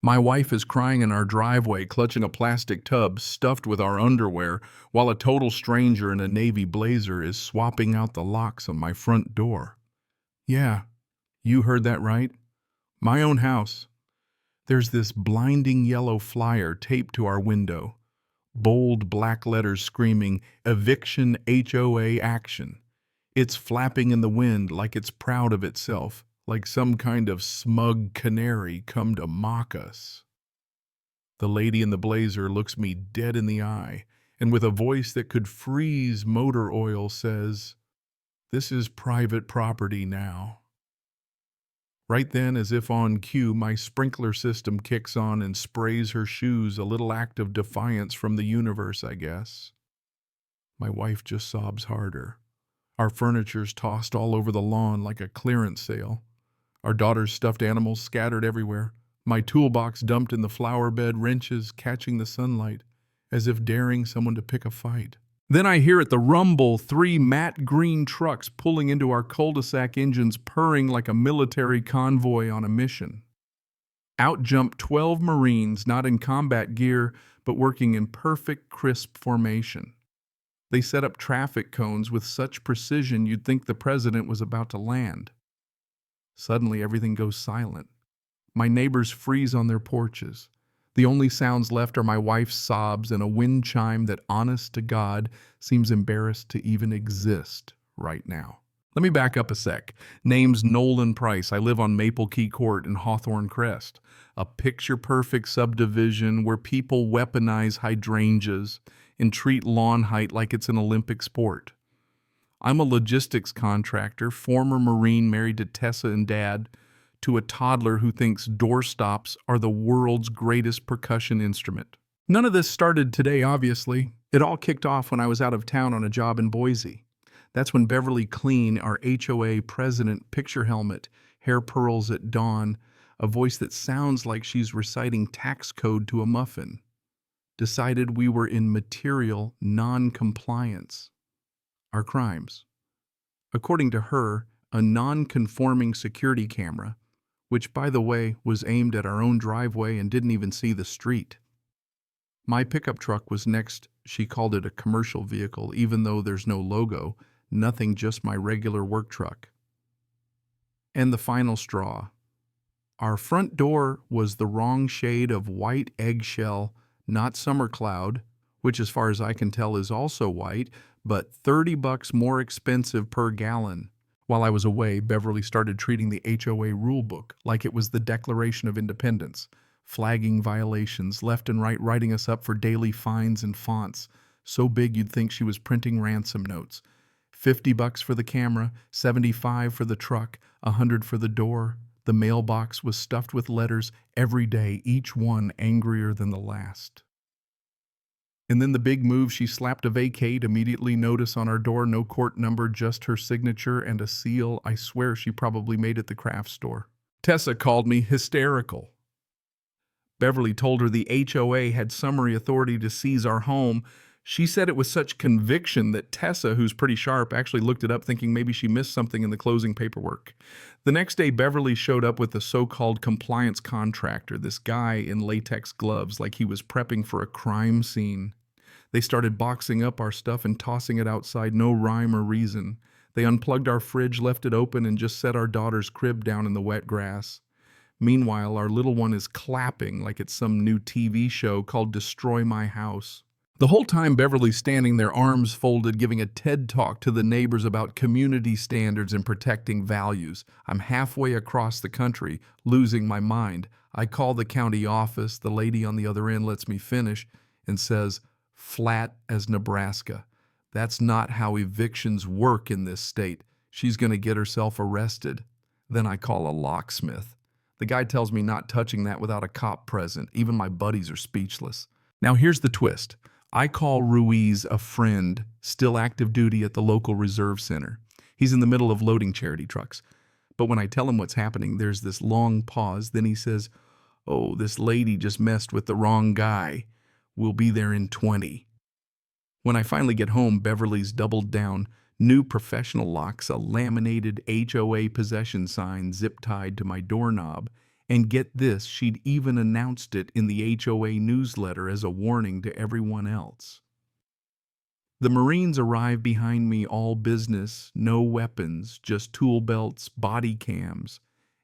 My wife is crying in our driveway, clutching a plastic tub stuffed with our underwear, while a total stranger in a navy blazer is swapping out the locks on my front door. Yeah, you heard that right. My own house. There's this blinding yellow flyer taped to our window. Bold black letters screaming, "Eviction HOA Action." It's flapping in the wind like it's proud of itself, like some kind of smug canary come to mock us. The lady in the blazer looks me dead in the eye, and with a voice that could freeze motor oil says, "This is private property now." Right then, as if on cue, my sprinkler system kicks on and sprays her shoes, a little act of defiance from the universe, I guess. My wife just sobs harder. Our furniture's tossed all over the lawn like a clearance sale. Our daughter's stuffed animals scattered everywhere. My toolbox dumped in the flower bed, wrenches catching the sunlight, as if daring someone to pick a fight. Then I hear at the rumble 3 matte green trucks pulling into our cul-de-sac, engines purring like a military convoy on a mission. Out jump 12 Marines, not in combat gear, but working in perfect, crisp formation. They set up traffic cones with such precision you'd think the president was about to land. Suddenly, everything goes silent. My neighbors freeze on their porches. The only sounds left are my wife's sobs and a wind chime that, honest to God, seems embarrassed to even exist right now. Let me back up a sec. Name's Nolan Price. I live on Maple Key Court in Hawthorne Crest, a picture-perfect subdivision where people weaponize hydrangeas and treat lawn height like it's an Olympic sport. I'm a logistics contractor, former Marine married to Tessa and Dad, to a toddler who thinks doorstops are the world's greatest percussion instrument. None of this started today, obviously. It all kicked off when I was out of town on a job in Boise. That's when Beverly Clean, our HOA president, picture helmet, hair pearls at dawn, a voice that sounds like she's reciting tax code to a muffin, decided we were in material non-compliance. Our crimes. According to her, a non-conforming security camera, which, by the way, was aimed at our own driveway and didn't even see the street. My pickup truck was next. She called it a commercial vehicle, even though there's no logo, nothing, just my regular work truck. And the final straw. Our front door was the wrong shade of white eggshell, not summer cloud, which as far as I can tell is also white, but $30 more expensive per gallon. While I was away, Beverly started treating the HOA rulebook like it was the Declaration of Independence, flagging violations left and right, writing us up for daily fines in fonts so big you'd think she was printing ransom notes. $50 for the camera, $75 for the truck, $100 for the door. The mailbox was stuffed with letters every day, each one angrier than the last. And then the big move, she slapped a vacate, immediately notice on our door, no court number, just her signature and a seal. I swear she probably made at the craft store. Tessa called me hysterical. Beverly told her the HOA had summary authority to seize our home. She said it with such conviction that Tessa, who's pretty sharp, actually looked it up thinking maybe she missed something in the closing paperwork. The next day, Beverly showed up with the so-called compliance contractor, this guy in latex gloves like he was prepping for a crime scene. They started boxing up our stuff and tossing it outside, no rhyme or reason. They unplugged our fridge, left it open, and just set our daughter's crib down in the wet grass. Meanwhile, our little one is clapping like it's some new TV show called Destroy My House. The whole time Beverly's standing there, arms folded, giving a TED talk to the neighbors about community standards and protecting values. I'm halfway across the country, losing my mind. I call the county office. The lady on the other end lets me finish and says, "Flat as Nebraska. That's not how evictions work in this state. She's going to get herself arrested." Then I call a locksmith. The guy tells me not touching that without a cop present. Even my buddies are speechless. Now here's the twist. I call Ruiz, a friend, still active duty at the local reserve center. He's in the middle of loading charity trucks. But when I tell him what's happening, there's this long pause. Then he says, "Oh, this lady just messed with the wrong guy. We'll be there in 20. When I finally get home, Beverly's doubled down. New professional locks, a laminated HOA possession sign zip-tied to my doorknob, And get this, she'd even announced it in the HOA newsletter as a warning to everyone else. The Marines arrive behind me, all business, no weapons, just tool belts, body cams,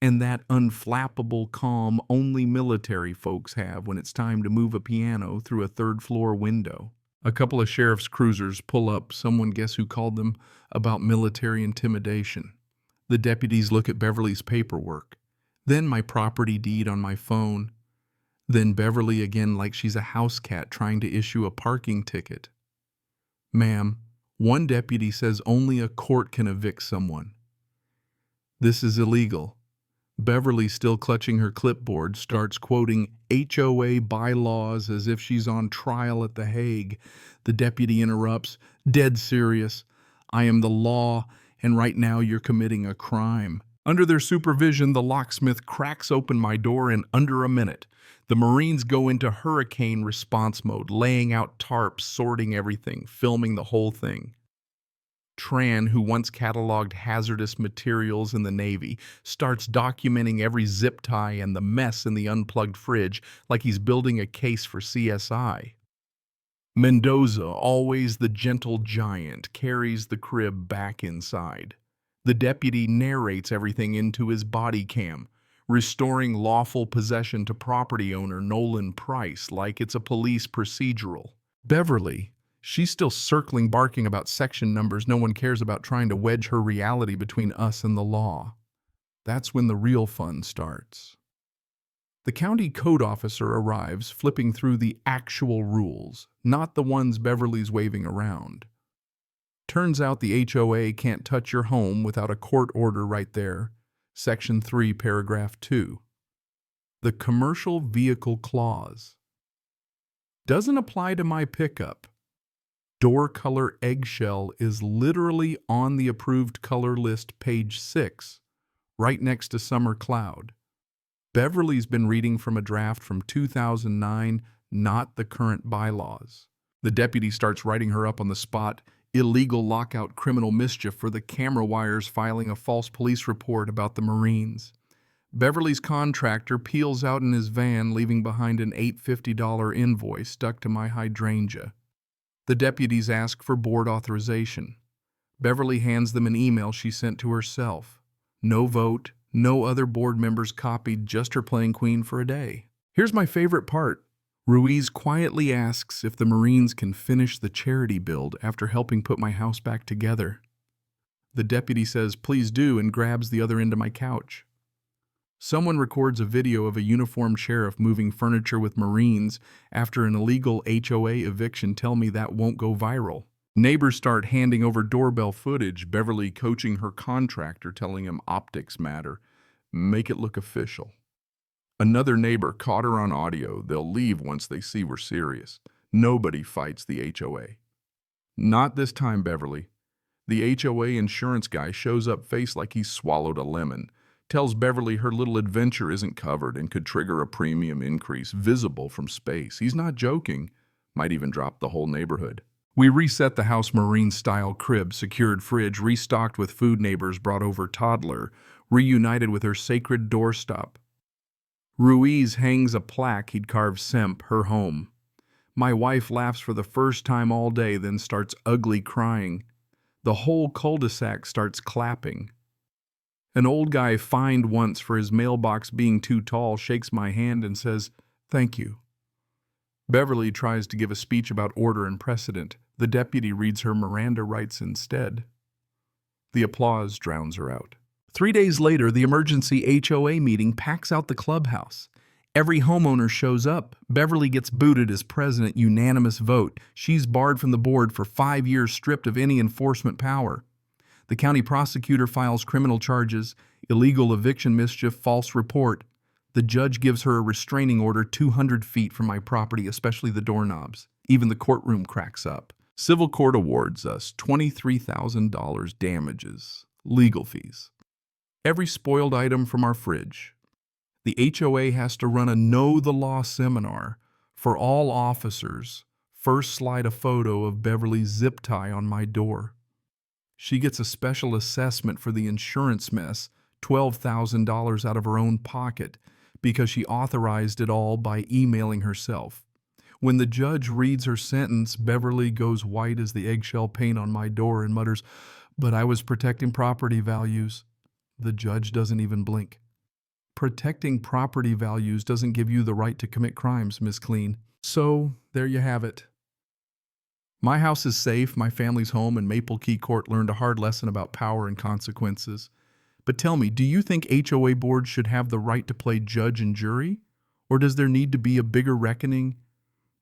and that unflappable calm only military folks have when it's time to move a piano through a third-floor window. A couple of sheriff's cruisers pull up. Someone, guess who called them about military intimidation. The deputies look at Beverly's paperwork, then my property deed on my phone, then Beverly again like she's a house cat trying to issue a parking ticket. Ma'am, one deputy says only a court can evict someone. This is illegal. Beverly, still clutching her clipboard, starts quoting HOA bylaws as if she's on trial at The Hague. The deputy interrupts, dead serious. I am the law, and right now you're committing a crime. Under their supervision, the locksmith cracks open my door in under a minute. The Marines go into hurricane response mode, laying out tarps, sorting everything, filming the whole thing. Tran, who once cataloged hazardous materials in the Navy, starts documenting every zip tie and the mess in the unplugged fridge like he's building a case for CSI. Mendoza, always the gentle giant, carries the crib back inside. The deputy narrates everything into his body cam, restoring lawful possession to property owner Nolan Price like it's a police procedural. Beverly, she's still circling, barking about section numbers. No one cares about trying to wedge her reality between us and the law. That's when the real fun starts. The county code officer arrives, flipping through the actual rules, not the ones Beverly's waving around. Turns out the HOA can't touch your home without a court order right there. Section 3, paragraph 2. The commercial vehicle clause doesn't apply to my pickup. Door color eggshell is literally on the approved color list, page 6, right next to summer cloud. Beverly's been reading from a draft from 2009, not the current bylaws. The deputy starts writing her up on the spot. Illegal lockout, criminal mischief for the camera wires, filing a false police report about the Marines. Beverly's contractor peels out in his van, leaving behind an $850 invoice stuck to my hydrangea. The deputies ask for board authorization. Beverly hands them an email she sent to herself. No vote, no other board members copied, just her playing queen for a day. Here's my favorite part. Ruiz quietly asks if the Marines can finish the charity build after helping put my house back together. The deputy says, please do, and grabs the other end of my couch. Someone records a video of a uniformed sheriff moving furniture with Marines after an illegal HOA eviction. Tell me that won't go viral. Neighbors start handing over doorbell footage, Beverly coaching her contractor, telling him optics matter. Make it look official. Another neighbor caught her on audio. They'll leave once they see we're serious. Nobody fights the HOA. Not this time, Beverly. The HOA insurance guy shows up face like he's swallowed a lemon. Tells Beverly her little adventure isn't covered and could trigger a premium increase visible from space. He's not joking. Might even drop the whole neighborhood. We reset the house Marine-style crib, secured fridge, restocked with food. Neighbors brought over toddler, reunited with her sacred doorstop. Ruiz hangs a plaque he'd carved Semp, her home. My wife laughs for the first time all day, then starts ugly crying. The whole cul-de-sac starts clapping. An old guy fined once for his mailbox being too tall shakes my hand and says, thank you. Beverly tries to give a speech about order and precedent. The deputy reads her Miranda rights instead. The applause drowns her out. 3 days later, the emergency HOA meeting packs out the clubhouse. Every homeowner shows up. Beverly gets booted as president, unanimous vote. She's barred from the board for 5 years, stripped of any enforcement power. The county prosecutor files criminal charges, illegal eviction mischief, false report. The judge gives her a restraining order 200 feet from my property, especially the doorknobs. Even the courtroom cracks up. Civil court awards us $23,000 damages, legal fees. Every spoiled item from our fridge. The HOA has to run a Know the Law seminar for all officers. First slide a photo of Beverly's zip tie on my door. She gets a special assessment for the insurance mess, $12,000 out of her own pocket. because she authorized it all by emailing herself. When the judge reads her sentence, Beverly goes white as the eggshell paint on my door and mutters, "But I was protecting property values." The judge doesn't even blink. Protecting property values doesn't give you the right to commit crimes, Miss Clean. So, there you have it. My house is safe, my family's home, and Maple Key Court learned a hard lesson about power and consequences. But tell me, do you think HOA boards should have the right to play judge and jury? Or does there need to be a bigger reckoning?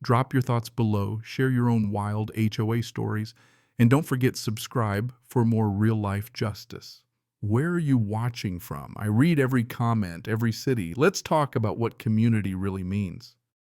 Drop your thoughts below, share your own wild HOA stories, and don't forget subscribe for more real-life justice. Where are you watching from? I read every comment, every city. Let's talk about what community really means.